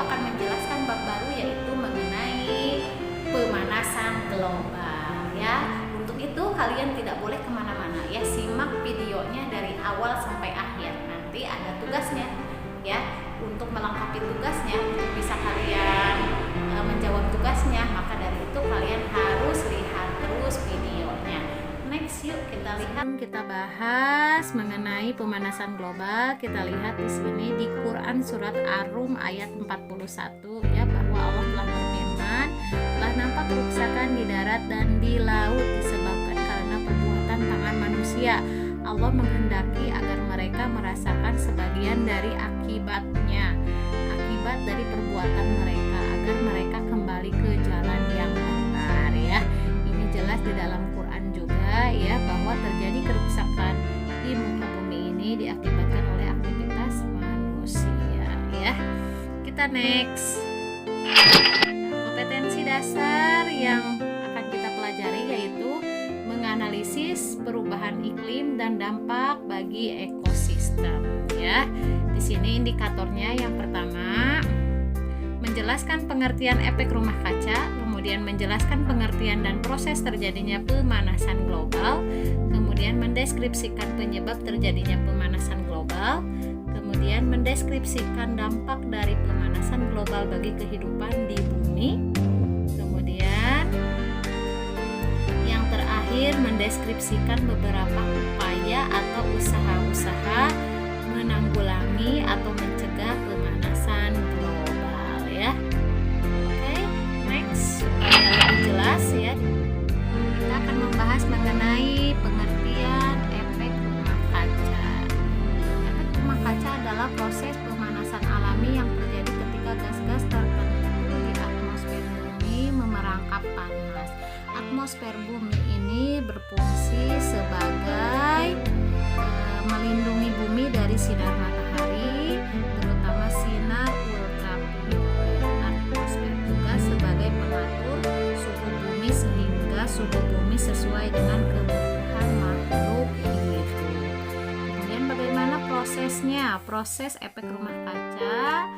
akan menjelaskan bab baru yaitu mengenai pemanasan global ya. Untuk itu kalian tidak boleh kemana-mana ya, simak videonya dari awal sampai akhir. Nanti ada tugasnya ya. Untuk melengkapi tugasnya, untuk bisa kalian menjawab tugasnya, maka dari itu kalian harus lihat terus videonya. Next, yuk kita lihat, kita bahas mengenai pemanasan global. Kita lihat di sini di Quran surat Ar-Rum ayat 41 ya, bahwa Allah telah berfirman, telah nampak kerusakan di darat dan di laut disebabkan karena perbuatan tangan manusia. Allah menghendaki agar mereka merasakan sebagian dari akibatnya, akibat dari perbuatan mereka, agar mereka kembali ke jalan yang benar ya. Ini jelas di dalam Quran juga ya, bahwa terjadi kerusakan di muka bumi ini diakibatkan oleh aktivitas manusia ya. Kita next. Kompetensi dasar yang akan kita pelajari yaitu menganalisis perubahan iklim dan dampak bagi ekosistem ya. Di sini indikatornya yang pertama menjelaskan pengertian efek rumah kaca, kemudian menjelaskan pengertian dan proses terjadinya pemanasan global, kemudian mendeskripsikan penyebab terjadinya pemanasan global, kemudian mendeskripsikan dampak dari pemanasan global bagi kehidupan di bumi, kemudian yang terakhir mendeskripsikan beberapa upaya atau usaha-usaha menanggulangi atau mencegah pemanasan global ya. Oke, next, supaya lebih jelas ya, kita akan membahas mengenai pengertian efek rumah kaca. Efek rumah kaca adalah proses pemanasan alami yang terjadi ketika gas-gas tertentu di atmosfer bumi memerangkap panas. Atmosfer bumi ini berfungsi sebagai melindungi bumi dari sinar matahari, terutama sinar ultraviolet. Atmosfer juga sebagai pengatur suhu bumi sehingga suhu bumi sesuai dengan kebutuhan makhluk hidup. Kemudian bagaimana prosesnya? Proses efek rumah kaca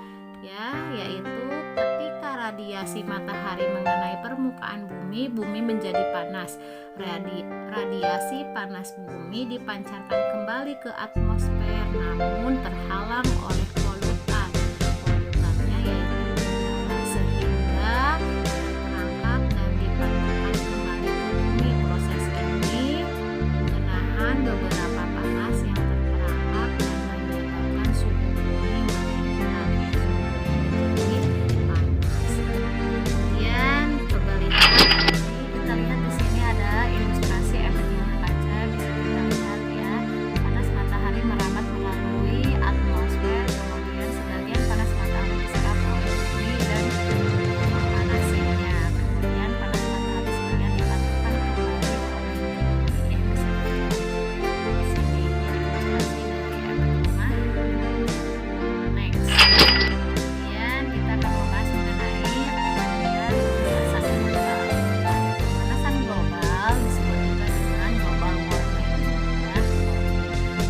ya, yaitu ketika radiasi matahari mengenai permukaan bumi, bumi menjadi panas. Radiasi panas bumi dipancarkan kembali ke atmosfer namun terhalang oleh polutan. Polutannya yaitu udara, sehingga terangkat dan dipantulkan kembali ke bumi. Proses ini menahan beberapa panas yang terperangkap dan menyebabkan suhu bumi meningkat ya, suhu bumi menjadi panas. Kemudian coba lihat, kita lihat di sini ada ilustrasi efek rumah kaca. Bisa kita lihat ya, panas matahari merambat melalui atmosfer, kemudian sebagian panas matahari diserap oleh bumi dan memanasinya. Kemudian panas matahari sebagian dipantulkan kembali oleh bumi. Ya, bisa dilihat di sini ilustrasi dari efek rumah. Next. Kemudian kita akan membahas mengenai pengertian pemanasan global. Pemanasan global disebut juga dengan global warming ya.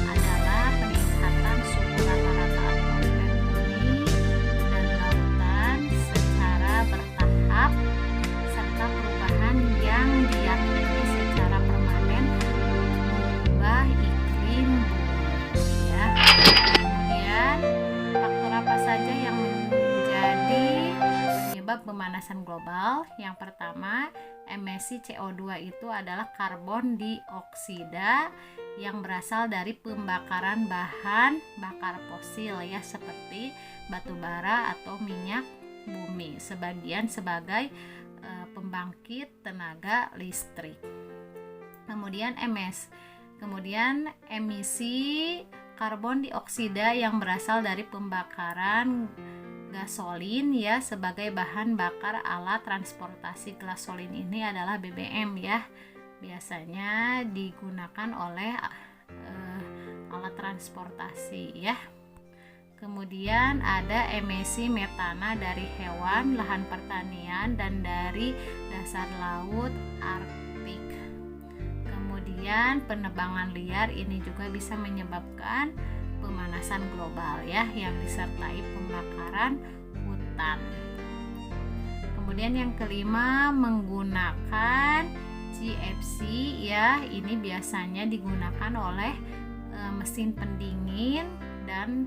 Adalah peningkatan suhu rata-rata atmosfer bumi dan lautan secara bertahap serta perubahan yang diyakini secara permanen mengubah iklim bumi ya. Kemudian faktor apa saja yang menjadi penyebab pemanasan global? Yang pertama, emisi CO2 itu adalah karbon dioksida yang berasal dari pembakaran bahan bakar fosil ya, seperti batu bara atau minyak bumi, sebagian sebagai pembangkit tenaga listrik. Kemudian kemudian emisi karbon dioksida yang berasal dari pembakaran gasolin ya, sebagai bahan bakar alat transportasi. Gasolin ini adalah BBM ya, biasanya digunakan oleh alat transportasi ya. Kemudian ada emisi metana dari hewan, lahan pertanian, dan dari dasar laut Arktik. Kemudian penebangan liar ini juga bisa menyebabkan pemanasan global ya, yang disertai pembakaran hutan hutan. Kemudian yang kelima, menggunakan GFC ya, ini biasanya digunakan oleh mesin pendingin dan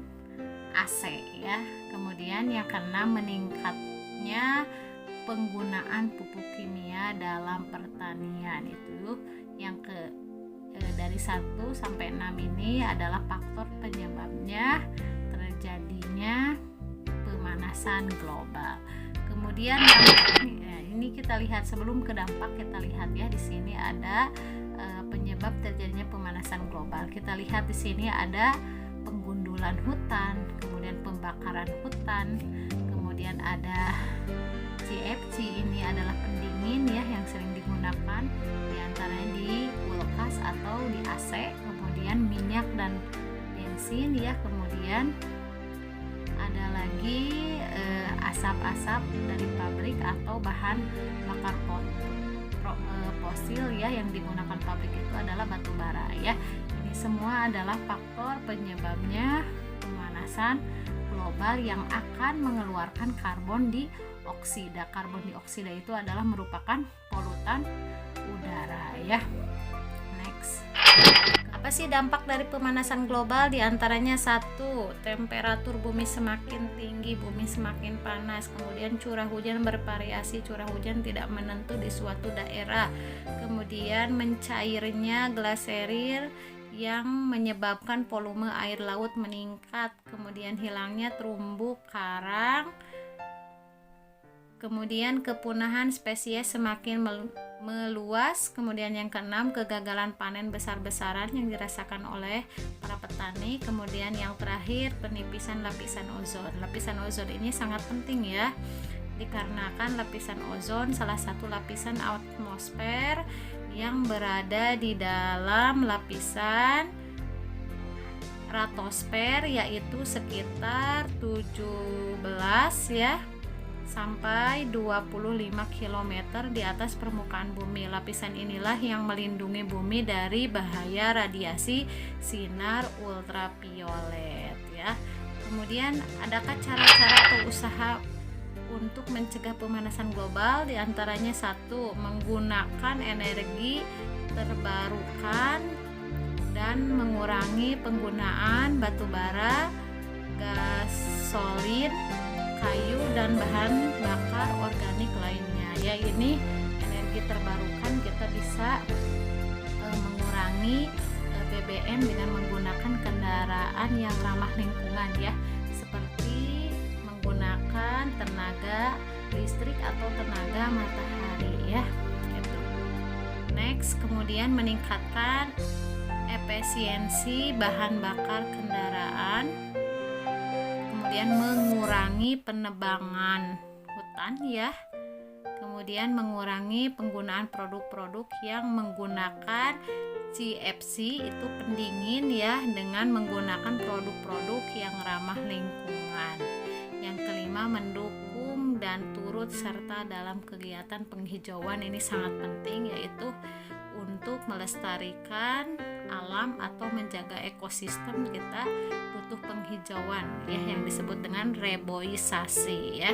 AC ya. Kemudian yang keenam, meningkatnya penggunaan pupuk kimia dalam pertanian. Itu yang dari 1 sampai 6 ini adalah faktor penyebabnya terjadinya pemanasan global. Kemudian ini kita lihat, sebelum ke dampak kita lihat ya, di sini ada penyebab terjadinya pemanasan global. Kita lihat di sini ada penggundulan hutan, kemudian pembakaran hutan, kemudian ada GFC, ini adalah pendingin ya yang sering digunakan diantaranya di kulkas atau di AC, kemudian minyak dan bensin ya, kemudian ada lagi asap-asap dari pabrik atau bahan bakar fosil ya, yang digunakan pabrik itu adalah batu bara ya. Ini semua adalah faktor penyebabnya pemanasan global yang akan mengeluarkan karbon dioksida. Karbon dioksida itu adalah merupakan polutan udara ya. Next. Apa sih dampak dari pemanasan global? Di antaranya 1, temperatur bumi semakin tinggi, bumi semakin panas. Kemudian curah hujan bervariasi, curah hujan tidak menentu di suatu daerah. Kemudian mencairnya glaserir yang menyebabkan volume air laut meningkat. Kemudian hilangnya terumbu karang. Kemudian kepunahan spesies semakin meluas. Kemudian yang keenam, kegagalan panen besar-besaran yang dirasakan oleh para petani. Kemudian yang terakhir, penipisan lapisan ozon. Lapisan ozon ini sangat penting ya, dikarenakan lapisan ozon salah satu lapisan atmosfer yang berada di dalam lapisan stratosfer, yaitu sekitar 17 ya sampai 25 km di atas permukaan bumi. Lapisan inilah yang melindungi bumi dari bahaya radiasi sinar ultraviolet ya. Kemudian adakah cara-cara atau usaha untuk mencegah pemanasan global? Di antaranya 1, menggunakan energi terbarukan dan mengurangi penggunaan batu bara, gasolin, kayu dan bahan bakar organik lainnya ya. Ini energi terbarukan, kita bisa mengurangi BBM dengan menggunakan kendaraan yang ramah lingkungan ya, seperti menggunakan tenaga listrik atau tenaga matahari ya gitu. Next, kemudian meningkatkan efisiensi bahan bakar kendaraan, kemudian mengurangi penebangan hutan ya, kemudian mengurangi penggunaan produk-produk yang menggunakan GFC itu pendingin ya, dengan menggunakan produk-produk yang ramah lingkungan. Yang kelima, mendukung dan turut serta dalam kegiatan penghijauan. Ini sangat penting, yaitu untuk melestarikan alam atau menjaga ekosistem. Kita butuh penghijauan ya, yang disebut dengan reboisasi ya.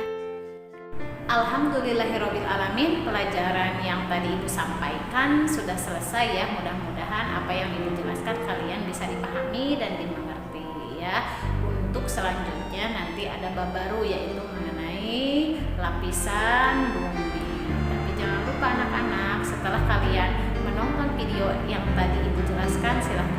Alhamdulillahirobbilalamin, pelajaran yang tadi Ibu sampaikan sudah selesai ya. Mudah-mudahan apa yang Ibu jelaskan kalian bisa dipahami dan dimengerti ya. Untuk selanjutnya nanti ada bab baru, yaitu mengenai lapisan bumi. Tapi jangan lupa anak-anak, setelah kalian menonton video yang tadi Ibu jelaskan, silahkan